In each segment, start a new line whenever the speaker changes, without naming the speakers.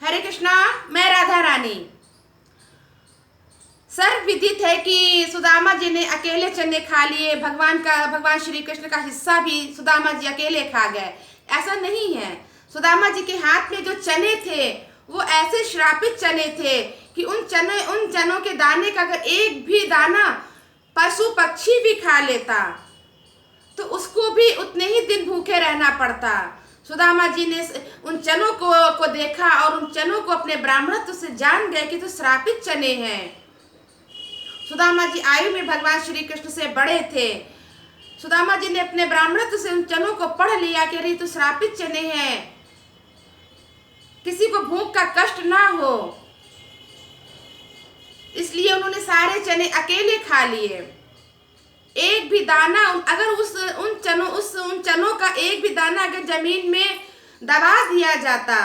हरे कृष्णा। मैं राधा रानी। सर्वविदित है कि सुदामा जी ने अकेले चने खा लिए। भगवान श्री कृष्ण का हिस्सा भी सुदामा जी अकेले खा गए। ऐसा नहीं है। सुदामा जी के हाथ में जो चने थे वो ऐसे श्रापित चने थे कि उन चनों के दाने का अगर एक भी दाना पशु पक्षी भी खा लेता तो उसको भी उतने ही दिन भूखे रहना पड़ता। सुदामा जी ने उन चनों को देखा और उन चनों को अपने ब्राह्मणत्व से जान गए कि तो श्रापित चने हैं। सुदामा जी आयु में भगवान श्री कृष्ण से बड़े थे। सुदामा जी ने अपने ब्राह्मणत्व से उन चनों को पढ़ लिया कि अरे तो श्रापित चने हैं, किसी को भूख का कष्ट ना हो, इसलिए उन्होंने सारे चने अकेले खा लिए। एक भी दाना अगर उन चनों का एक भी दाना अगर जमीन में दबा दिया जाता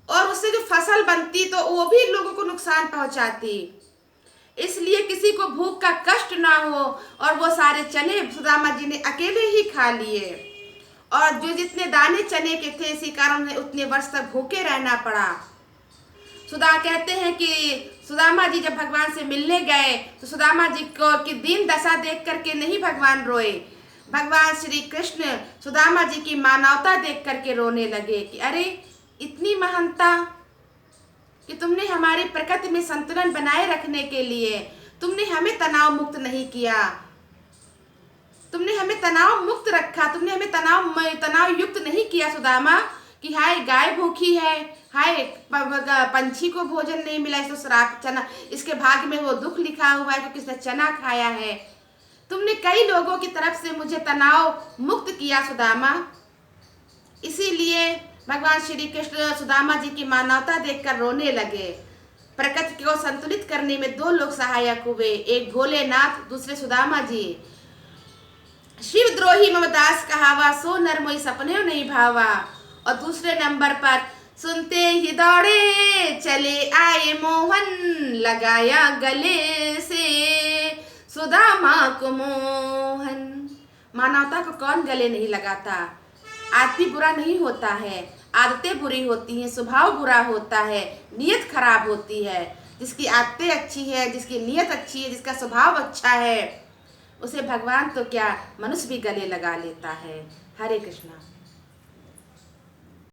और उससे जो फसल बनती तो वो भी लोगों को नुकसान पहुंचाती। इसलिए किसी को भूख का कष्ट ना हो और वो सारे चने सुदामा जी ने अकेले ही खा लिए। और जो जितने दाने चने के थे इसी कारण उन्हें उतने वर्ष तक भूखे रहना पड़ा। कहते हैं कि सुदामा जी जब भगवान से मिलने गए तो सुदामा जी को की दीन दशा देख करके नहीं भगवान रोए। भगवान श्री कृष्ण सुदामा जी की मानवता देख करके रोने लगे कि अरे इतनी महानता कि तुमने हमारी प्रकृति में संतुलन बनाए रखने के लिए तुमने हमें तनाव मुक्त नहीं किया, तुमने हमें तनाव मुक्त रखा, तुमने हमें तनाव युक्त नहीं किया सुदामा कि हाय गाय भूखी है, हाय पंछी को भोजन नहीं मिला, इसको श्राप चना, इसके भाग्य में वो दुख लिखा हुआ है कि किसने चना खाया है। तुमने कई लोगों की तरफ से मुझे तनाव मुक्त किया सुदामा। इसीलिए भगवान श्री कृष्ण सुदामा जी की मानवता देखकर रोने लगे। प्रकृति को संतुलित करने में दो लोग सहायक हुए, एक भोलेनाथ, दूसरे सुदामा जी। शिवद्रोही मम दास कहावा, सो नर मोई सपने नहीं भावा। और दूसरे नंबर पर सुनते ही दौड़े चले आए मोहन, लगाया गले से सुदामा को मोहन। मानवता को कौन गले नहीं लगाता। आदमी बुरा नहीं होता है, आदतें बुरी होती हैं, स्वभाव बुरा होता है, नीयत खराब होती है। जिसकी आदतें अच्छी है, जिसकी नीयत अच्छी है, जिसका स्वभाव अच्छा है, उसे भगवान तो क्या मनुष्य भी गले लगा लेता है। हरे कृष्णा।